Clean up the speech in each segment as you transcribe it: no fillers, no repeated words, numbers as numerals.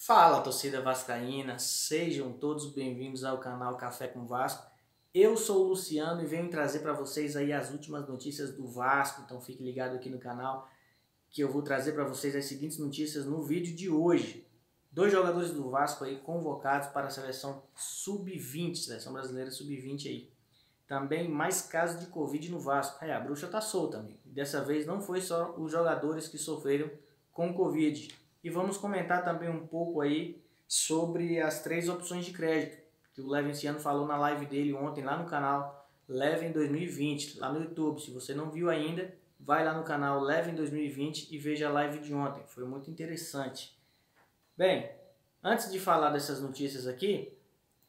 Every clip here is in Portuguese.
Fala, torcida vascaína, sejam todos bem-vindos ao canal Café com Vasco. Eu sou o Luciano e venho trazer para vocês aí as últimas notícias do Vasco, então fique ligado aqui no canal que eu vou trazer para vocês as seguintes notícias no vídeo de hoje. Dois jogadores do Vasco aí convocados para a seleção sub-20, seleção brasileira sub-20 aí. Também mais casos de Covid no Vasco. A bruxa tá solta, amigo. Dessa vez não foi só os jogadores que sofreram com Covid. E vamos comentar também um pouco aí sobre as 3 opções de crédito que o Levinciano falou na live dele ontem lá no canal Leven 2020, lá no YouTube. Se você não viu ainda, vai lá no canal Leven 2020 e veja a live de ontem. Foi muito interessante. Bem, antes de falar dessas notícias aqui,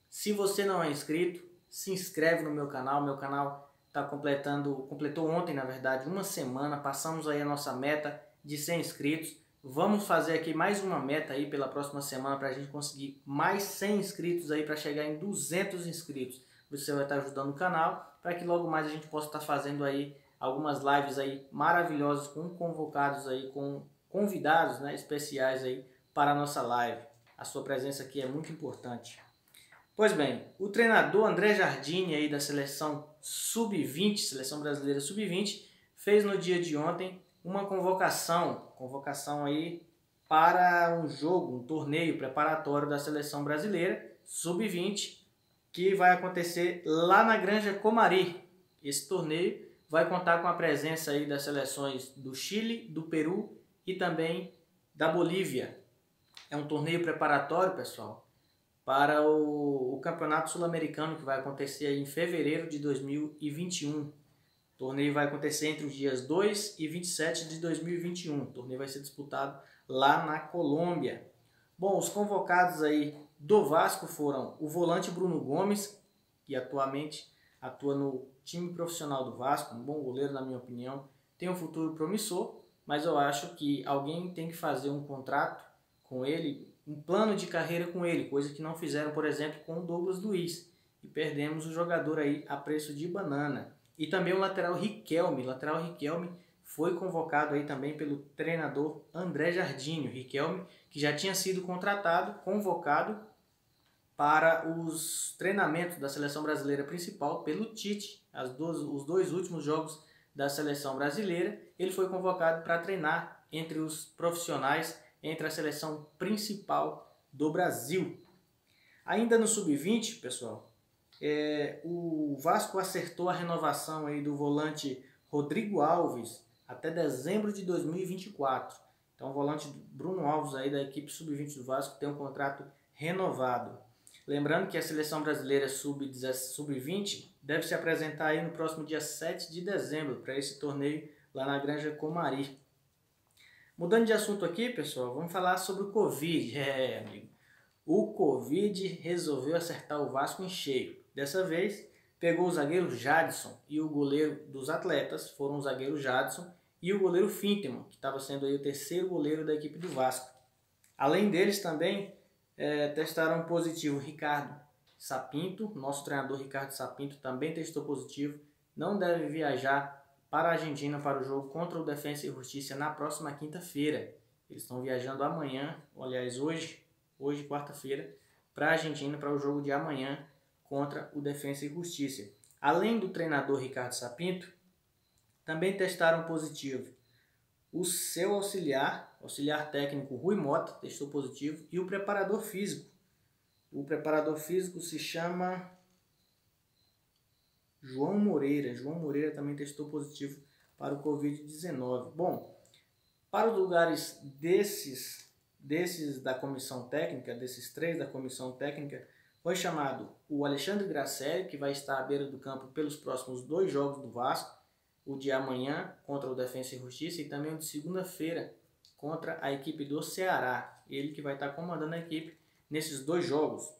se você não é inscrito, se inscreve no meu canal. Meu canal completou ontem, na verdade, uma semana. Passamos aí a nossa meta de 100 inscritos. Vamos fazer aqui mais uma meta aí pela próxima semana para a gente conseguir mais 100 inscritos aí para chegar em 200 inscritos. Você vai estar ajudando o canal para que logo mais a gente possa estar fazendo aí algumas lives aí maravilhosas com convocados aí, com convidados, né, especiais aí para a nossa live. A sua presença aqui é muito importante. Pois bem, o treinador André Jardine aí da seleção sub-20, seleção brasileira sub-20, fez no dia de ontem uma convocação aí para um jogo, um torneio preparatório da seleção brasileira sub-20, que vai acontecer lá na Granja Comari. Esse torneio vai contar com a presença aí das seleções do Chile, do Peru e também da Bolívia. É um torneio preparatório, pessoal, para o Campeonato Sul-Americano, que vai acontecer aí em fevereiro de 2021. O torneio vai acontecer entre os dias 2 e 27 de 2021. O torneio vai ser disputado lá na Colômbia. Bom, os convocados aí do Vasco foram o volante Bruno Gomes, que atualmente atua no time profissional do Vasco, um bom goleiro na minha opinião, tem um futuro promissor, mas eu acho que alguém tem que fazer um contrato com ele, um plano de carreira com ele, coisa que não fizeram, por exemplo, com o Douglas Luiz. E perdemos o jogador aí a preço de banana. E também o lateral Riquelme. O lateral Riquelme foi convocado aí também pelo treinador André Jardine. O Riquelme, que já tinha sido convocado para os treinamentos da seleção brasileira principal pelo Tite. Os dois últimos jogos da seleção brasileira, ele foi convocado para treinar entre os profissionais, entre a seleção principal do Brasil. Ainda no sub-20, pessoal, o Vasco acertou a renovação aí do volante Rodrigo Alves até dezembro de 2024. Então o volante Bruno Alves aí da equipe sub-20 do Vasco tem um contrato renovado. Lembrando que a seleção brasileira sub-20 deve se apresentar aí no próximo dia 7 de dezembro para esse torneio lá na Granja Comari. Mudando de assunto aqui, pessoal, vamos falar sobre o Covid. Amigo, o Covid resolveu acertar o Vasco em cheio. Dessa vez, pegou o zagueiro Jadson e o goleiro dos atletas foram o zagueiro Jadson e o goleiro Fintemann, que estava sendo aí o terceiro goleiro da equipe do Vasco. Além deles também testaram positivo Ricardo Sapinto, nosso treinador Ricardo Sapinto também testou positivo, não deve viajar para a Argentina para o jogo contra o Defensa e Justiça na próxima quinta-feira. Eles estão viajando amanhã, aliás hoje quarta-feira, para a Argentina para o jogo de amanhã contra o Defensa e Justiça. Além do treinador Ricardo Sapinto, também testaram positivo o seu auxiliar técnico Rui Mota, testou positivo, e o preparador físico. O preparador físico se chama João Moreira. João Moreira também testou positivo para o Covid-19. Bom, para os lugares desses da comissão técnica, desses 3 da comissão técnica, foi chamado o Alexandre Gracelli, que vai estar à beira do campo pelos próximos 2 jogos do Vasco, o de amanhã contra o Defensa e Justiça e também o de segunda-feira contra a equipe do Ceará. Ele que vai estar comandando a equipe nesses 2 jogos.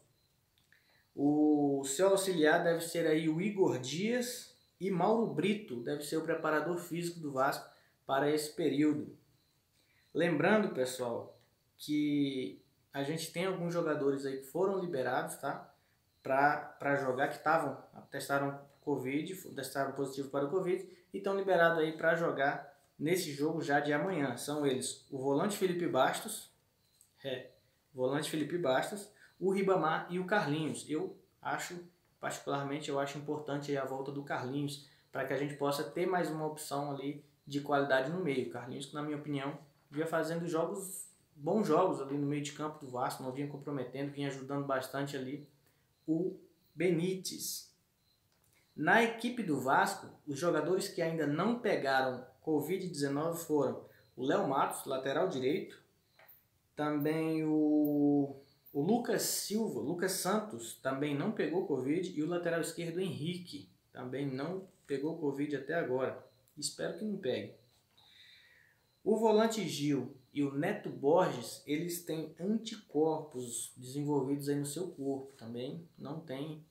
O seu auxiliar deve ser aí o Igor Dias e Mauro Brito, deve ser o preparador físico do Vasco para esse período. Lembrando, pessoal, que a gente tem alguns jogadores aí que foram liberados, tá? Para jogar, que testaram positivo para o Covid e estão liberados aí para jogar nesse jogo já de amanhã. São eles o volante Felipe Bastos, volante Felipe Bastos, o Ribamar e o Carlinhos. Particularmente, eu acho importante aí a volta do Carlinhos, para que a gente possa ter mais uma opção ali de qualidade no meio. Carlinhos, que na minha opinião, vinha fazendo bons jogos ali no meio de campo do Vasco, não vinha comprometendo, vinha ajudando bastante ali o Benítez. Na equipe do Vasco, os jogadores que ainda não pegaram Covid-19 foram o Léo Matos, lateral direito, também o Lucas Silva, Lucas Santos também não pegou Covid, e o lateral esquerdo Henrique também não pegou Covid até agora. Espero que não pegue. O volante Gil e o Neto Borges, eles têm anticorpos desenvolvidos aí no seu corpo. Também não tem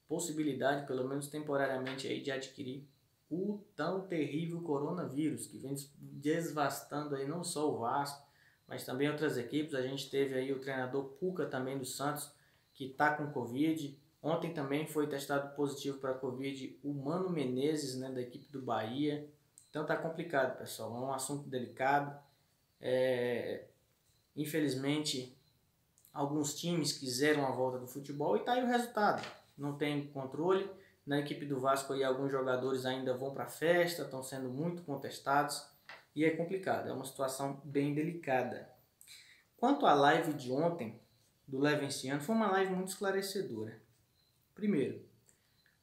possibilidade, pelo menos temporariamente, aí, de adquirir o tão terrível coronavírus, que vem desvastando aí não só o Vasco, mas também outras equipes. A gente teve aí o treinador Cuca também do Santos, que está com Covid. Ontem também foi testado positivo para Covid o Mano Menezes, né, da equipe do Bahia. Então tá complicado, pessoal. É um assunto delicado. Infelizmente, alguns times quiseram a volta do futebol e tá aí o resultado. Não tem controle. Na equipe do Vasco aí, alguns jogadores ainda vão para a festa, estão sendo muito contestados e é complicado. É uma situação bem delicada. Quanto à live de ontem do Levenciano, foi uma live muito esclarecedora. Primeiro,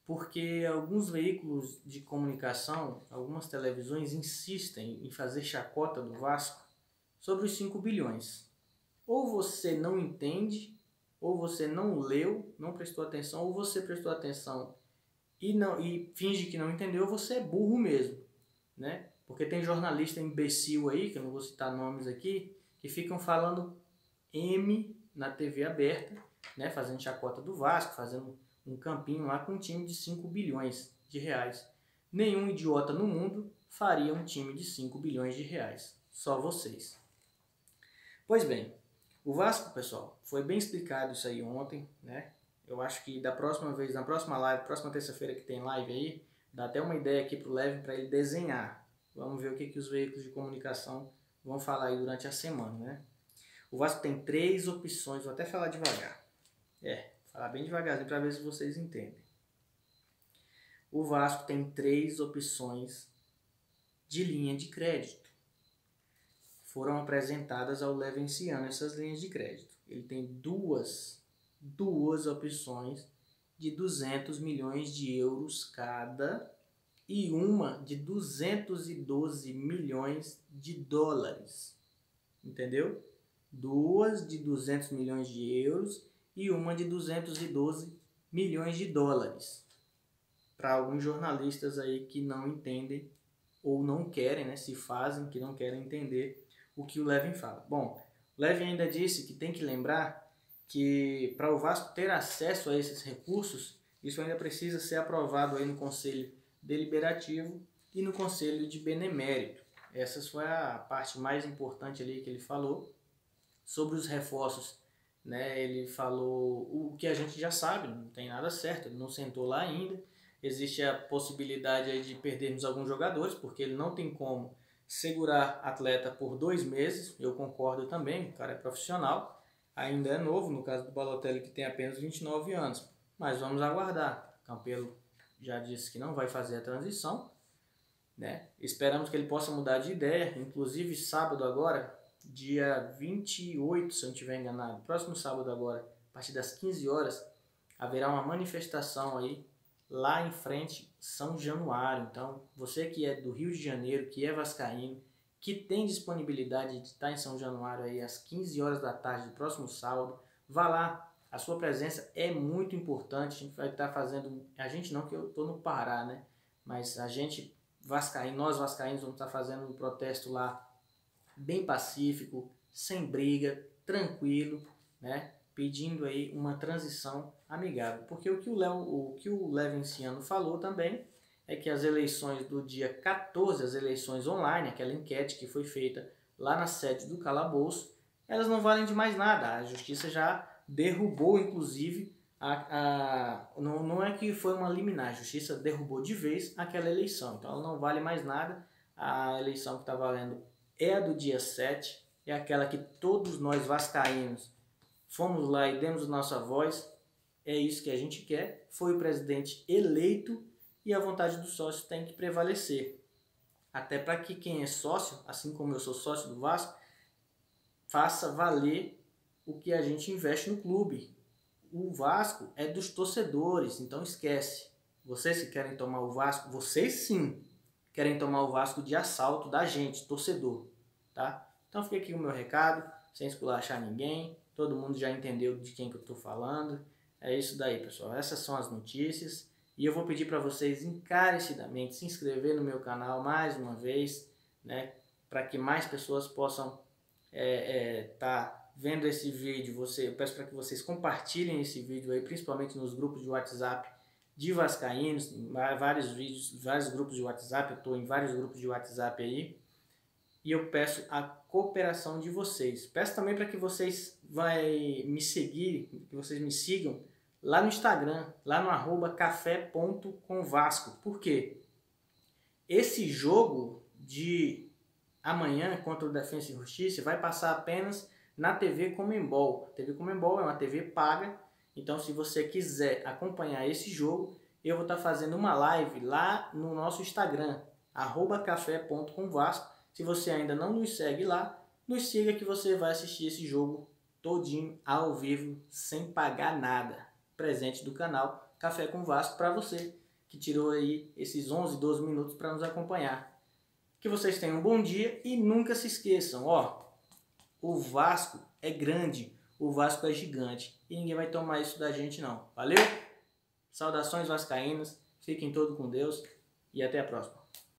porque alguns veículos de comunicação, algumas televisões insistem em fazer chacota do Vasco sobre os 5 bilhões. Ou você não entende, ou você não leu, não prestou atenção, ou você prestou atenção e finge que não entendeu, você é burro mesmo, né? Porque tem jornalista imbecil aí, que eu não vou citar nomes aqui, que ficam falando M na TV aberta, né? Fazendo chacota do Vasco, fazendo um campinho lá com um time de 5 bilhões de reais. Nenhum idiota no mundo faria um time de 5 bilhões de reais. Só vocês. Pois bem, o Vasco, pessoal, foi bem explicado isso aí ontem, né? Eu acho que da próxima vez, na próxima live, próxima terça-feira que tem live aí, dá até uma ideia aqui pro Leve para ele desenhar. Vamos ver o que os veículos de comunicação vão falar aí durante a semana, né? O Vasco tem 3 opções, vou até falar devagar. Falar bem devagarzinho para ver se vocês entendem. O Vasco tem 3 opções de linha de crédito. Foram apresentadas ao Levenciano essas linhas de crédito. Ele tem duas opções de 200 milhões de euros cada e uma de 212 milhões de dólares. Entendeu? 2 de 200 milhões de euros e uma de 212 milhões de dólares. Para alguns jornalistas aí que não entendem ou não querem, né, se fazem que não querem entender o que o Levin fala. Bom, o Levin ainda disse que tem que lembrar que para o Vasco ter acesso a esses recursos, isso ainda precisa ser aprovado aí no Conselho Deliberativo e no Conselho de Benemérito. Essa foi a parte mais importante ali que ele falou. Sobre os reforços, né, ele falou o que a gente já sabe, não tem nada certo, ele não sentou lá ainda. Existe a possibilidade aí de perdermos alguns jogadores, porque ele não tem como segurar atleta por 2 meses, eu concordo também, o cara é profissional, ainda é novo, no caso do Balotelli, que tem apenas 29 anos, mas vamos aguardar. Campelo já disse que não vai fazer a transição, né? Esperamos que ele possa mudar de ideia, inclusive sábado agora, dia 28, se eu não estiver enganado, próximo sábado agora, a partir das 15 horas, haverá uma manifestação aí, lá em frente, São Januário. Então, você que é do Rio de Janeiro, que é vascaíno, que tem disponibilidade de estar em São Januário aí às 15 horas da tarde do próximo sábado, vá lá, a sua presença é muito importante. A gente vai estar fazendo, a gente não, que eu estou no Pará, né? Mas a gente, vascaíno, nós vascaínos vamos estar fazendo um protesto lá, bem pacífico, sem briga, tranquilo, né? Pedindo aí uma transição amigável. Porque o que o Levenciano falou também é que as eleições do dia 14, as eleições online, aquela enquete que foi feita lá na sede do Calabouço, elas não valem de mais nada. A justiça já derrubou, inclusive, não é que foi uma liminar, a justiça derrubou de vez aquela eleição. Então ela não vale mais nada. A eleição que está valendo é a do dia 7, é aquela que todos nós vascaínos fomos lá e demos nossa voz, é isso que a gente quer, foi o presidente eleito e a vontade do sócio tem que prevalecer. Até para que quem é sócio, assim como eu sou sócio do Vasco, faça valer o que a gente investe no clube. O Vasco é dos torcedores, então esquece. Vocês que querem tomar o Vasco, vocês sim querem tomar o Vasco de assalto da gente, torcedor, tá? Então fica aqui o meu recado, sem esculachar ninguém, todo mundo já entendeu de quem que eu estou falando. É isso daí, pessoal. Essas são as notícias. E eu vou pedir para vocês encarecidamente se inscrever no meu canal mais uma vez, né? Para que mais pessoas possam tá vendo esse vídeo. Eu peço para que vocês compartilhem esse vídeo aí, principalmente nos grupos de WhatsApp de vascaínos, vários vídeos, vários grupos de WhatsApp, eu estou em vários grupos de WhatsApp aí, e eu peço a cooperação de vocês. Peço também para que vocês me sigam lá no Instagram, lá no @café.comvasco. Por quê? Esse jogo de amanhã contra o Defensa e Justiça vai passar apenas na TV Comembol. A TV Comembol é uma TV paga, então se você quiser acompanhar esse jogo, eu vou estar fazendo uma live lá no nosso Instagram, @café.comvasco. Se você ainda não nos segue lá, nos siga que você vai assistir esse jogo todinho ao vivo, sem pagar nada. Presente do canal Café com Vasco para você que tirou aí esses 11, 12 minutos para nos acompanhar. Que vocês tenham um bom dia e nunca se esqueçam, o Vasco é grande, o Vasco é gigante e ninguém vai tomar isso da gente não. Valeu? Saudações vascaínas, fiquem todos com Deus e até a próxima.